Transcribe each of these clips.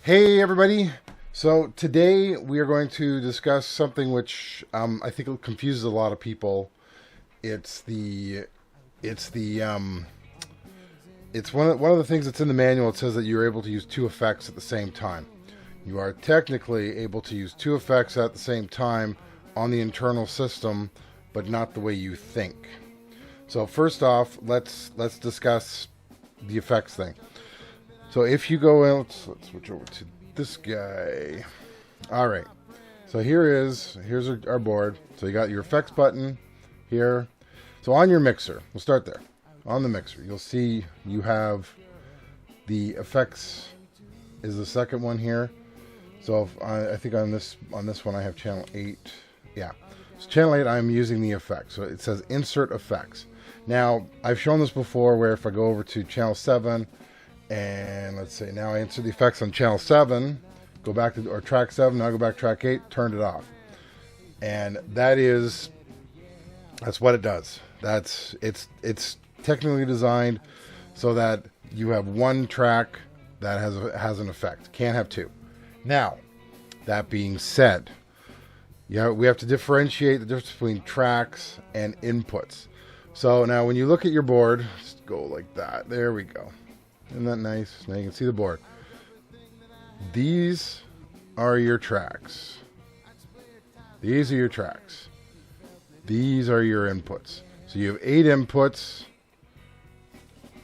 Hey everybody! So today we are going to discuss something which I think confuses a lot of people. It's the it's the it's one of the things that's in the manual. It says that you're able to use two effects at the same time. You are technically able to use two effects at the same time on the internal system, but not the way you think. So first off, let's discuss the effects thing. So if you go in, let's switch over to this guy. All right. So here's our board. So you got your effects button here. So on your mixer, we'll start there. On the mixer, you'll see you have the effects is the second one here. So if I think on this one I have channel 8. Yeah. So channel 8 I'm using the effects. So it says insert effects. Now, I've shown this before where if I go over to channel 7 and let's say now I insert the effects on channel 7, go back to, or track 7, now I go back to track 8, turned it off. And that's what it does. It's technically designed so that you have one track that has an effect. Can't have two. Now, that being said, we have to differentiate the difference between tracks and inputs. So now when you look at your board, just go like that. There we go. Isn't that nice? Now you can see the board. These are your tracks. These are your tracks. These are your inputs. So you have 8 inputs.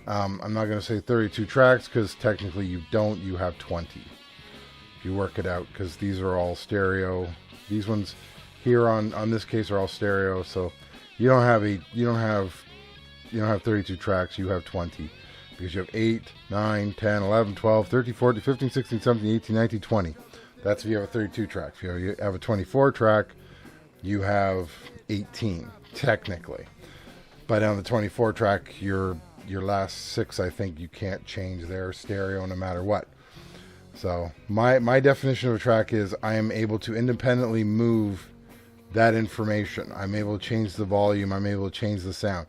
I'm not going to say 32 tracks because technically you don't. You have 20. If you work it out, because these are all stereo. These ones here on this case are all stereo. So you don't have 32 tracks. You have 20. Because you have 8, 9, 10, 11, 12, 13, 14, 15, 16, 17, 18, 19, 20. That's if you have a 32 track. If you have a 24 track, you have 18, technically. But on the 24 track, your last 6, I think, you can't change their stereo no matter what. So my definition of a track is I am able to independently move that information. I'm able to change the volume. I'm able to change the sound.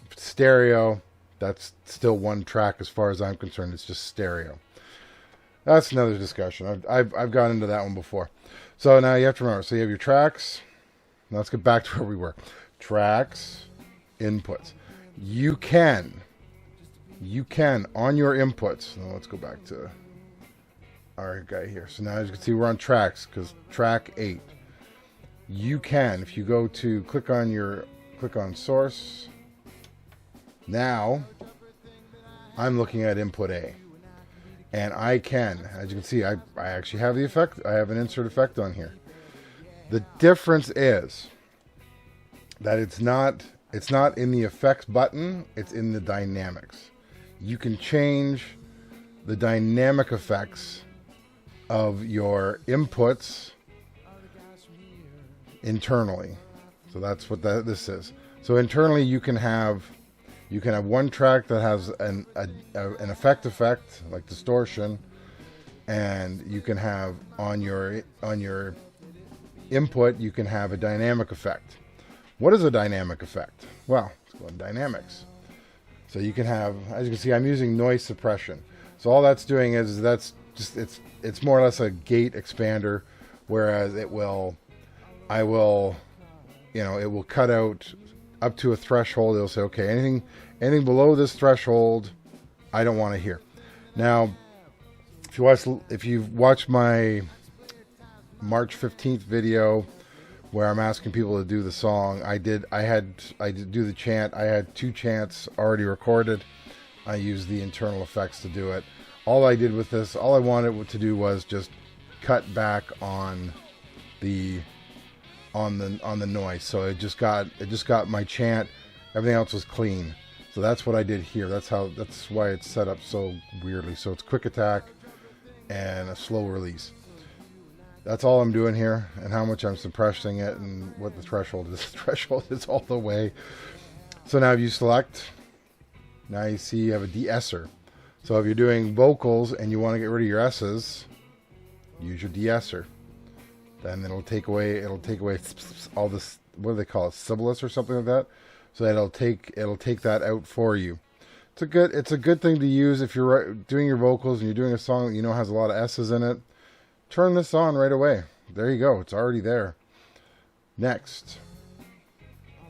If it's stereo, that's still one track as far as I'm concerned. It's just stereo. That's another discussion. I've gone into that one before. So now you have to remember. So you have your tracks. Now let's get back to where we were. Tracks, inputs. You can on your inputs. Now let's go back to our guy here. So now as you can see we're on tracks because track 8. You can, if you go to click on source. Now, I'm looking at input A. And I can, as you can see, I actually have the effect. I have an insert effect on here. The difference is that it's not in the effects button, it's in the dynamics. You can change the dynamic effects of your inputs internally. So that's what this is. So internally you can have one track that has an effect like distortion, and you can have on your input you can have a dynamic effect. What is a dynamic effect? Well, let's go in dynamics. So you can have, as you can see, I'm using noise suppression. So all that's doing is it's more or less a gate expander, whereas it will cut out up to a threshold. It'll say, okay, anything below this threshold, I don't want to hear. Now, if you've watched my March 15th video where I'm asking people to do the song, I did do the chant. I had 2 chants already recorded. I used the internal effects to do it. All I did with this, all I wanted to do was just cut back on the noise. So it just got my chant. Everything else was clean. So that's what I did here. That's why it's set up so weirdly. So it's quick attack and a slow release. That's all I'm doing here, and how much I'm suppressing it and what the threshold is. The threshold is all the way. So now if you select, now you see you have a de-esser. So if you're doing vocals and you want to get rid of your S's, use your de-esser. Then it'll take away all this, what do they call it, sibilance or something like that. So it'll take that out for you. it's a good thing to use if you're doing your vocals and you're doing a song that you know has a lot of S's in it. Turn this on right away. There you go. It's already there. Next,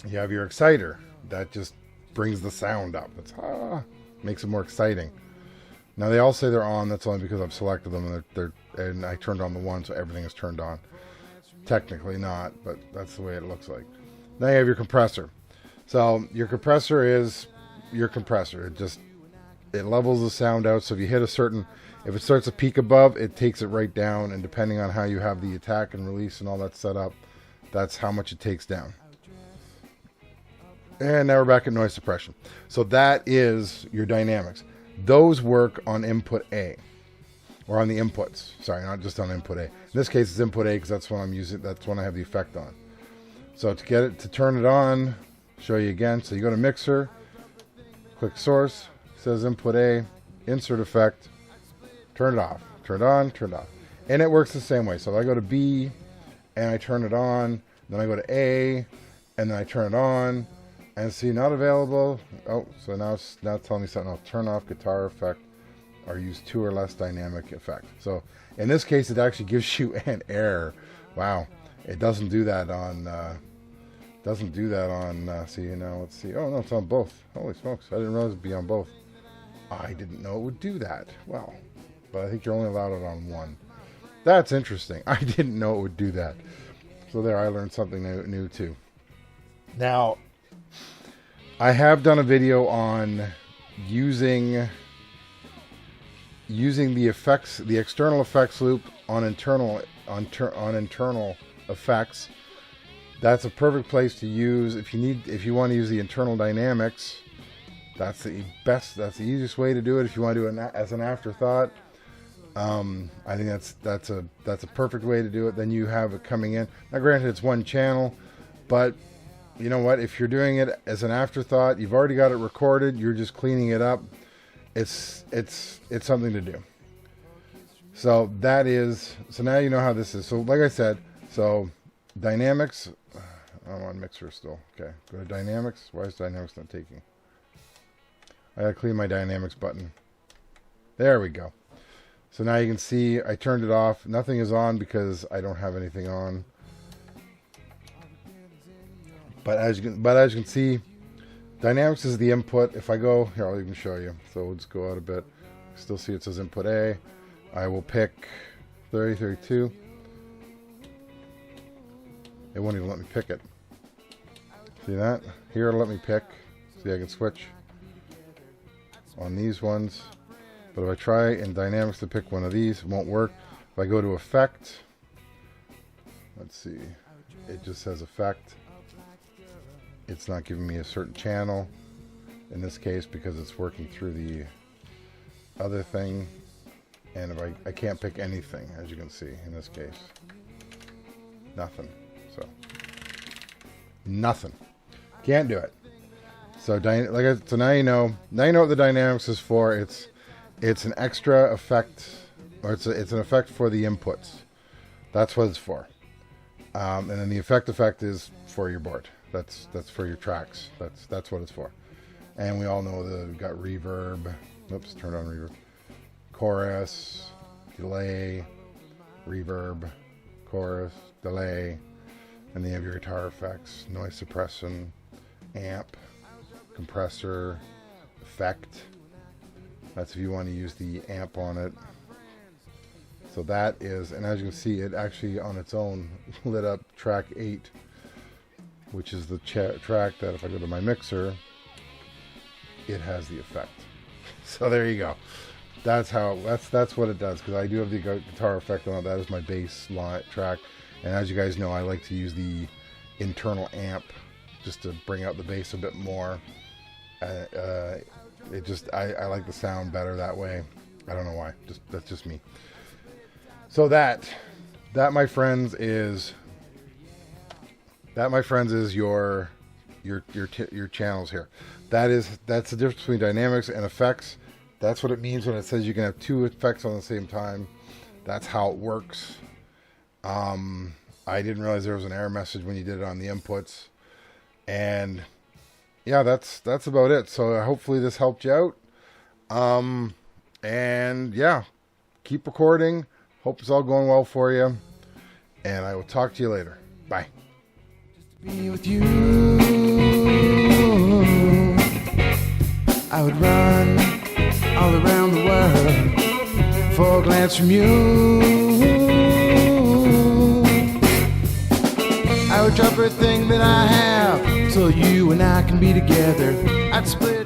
you have your exciter. That just brings the sound up. It's makes it more exciting. Now they all say they're on. That's only because I've selected them and I turned on the one, so everything is turned on. Technically not, but that's the way it looks like. Now you have your compressor. So your compressor is your compressor. It levels the sound out. So if you hit if it starts to peak above, it takes it right down. And depending on how you have the attack and release and all that set up, that's how much it takes down. And now we're back at noise suppression. So that is your dynamics. Those work on input A. Or on the inputs. Sorry, not just on input A. In this case, it's input A because that's what I'm using. That's when I have the effect on. So to turn it on, show you again. So you go to mixer, click source, it says input A, insert effect, turn it off, turn it on, turn it off. And it works the same way. So if I go to B and I turn it on, then I go to A and then I turn it on and see not available. Oh, so now it's telling me something else. Turn off guitar effect or use 2 or less dynamic effect. So in this case, it actually gives you an error. Wow. It doesn't do that on, see, now let's see. Oh no, it's on both. Holy smokes. I didn't realize it'd be on both. I didn't know it would do that. Wow. But I think you're only allowed it on one. That's interesting. I didn't know it would do that. So there, I learned something new too. Now, I have done a video on using the effects, the external effects loop on internal effects. That's a perfect place to use if you want to use the internal dynamics. That's the easiest way to do it. If you want to do it as an afterthought, I think that's a perfect way to do it. Then you have it coming in. Now, granted, it's one channel, but you know what? If you're doing it as an afterthought, you've already got it recorded. You're just cleaning it up. It's something to do. So now you know how this is. So like I said, so dynamics. I'm on mixer still. Okay, go to dynamics. Why is dynamics not taking? I gotta clean my dynamics button. There we go. So now you can see I turned it off. Nothing is on because I don't have anything on. But as you can see, dynamics is the input. If I go here, I'll even show you. So we'll just go out a bit. Still see it says input A. I will pick 30, 32. It won't even let me pick it. See that? Here it'll let me pick. See, I can switch on these ones. But if I try in dynamics to pick one of these, it won't work. If I go to effect, let's see, it just says effect. It's not giving me a certain channel in this case because it's working through the other thing. And if I can't pick anything, as you can see in this case. Nothing. So nothing. Can't do it. So now you know what the dynamics is for. It's an extra effect, or it's an effect for the inputs. That's what it's for. And then the effect is for your board. That's for your tracks. That's what it's for. And we all know that we've got reverb. Oops, turn on reverb. Chorus, delay, reverb, chorus, delay, and then you have your guitar effects, noise suppression, amp, compressor, effect. That's if you want to use the amp on it. So that is, and as you can see, it actually on its own lit up track 8, which is the track that if I go to my mixer, it has the effect. So there you go. That's what it does, because I do have the guitar effect on it. That is my bass line track, and as you guys know, I like to use the internal amp just to bring out the bass a bit more. I like the sound better that way. I don't know why. That's just me. So that my friends is your channels here. That's the difference between dynamics and effects. That's what it means when it says you can have 2 effects on the same time. That's how it works. I didn't realize there was an error message when you did it on the inputs. And yeah, that's about it. So hopefully this helped you out. And yeah, keep recording. Hope it's all going well for you. And I will talk to you later. Bye. Be with you, I would run all around the world for a glance from you. I would drop everything that I have so you and I can be together. I'd split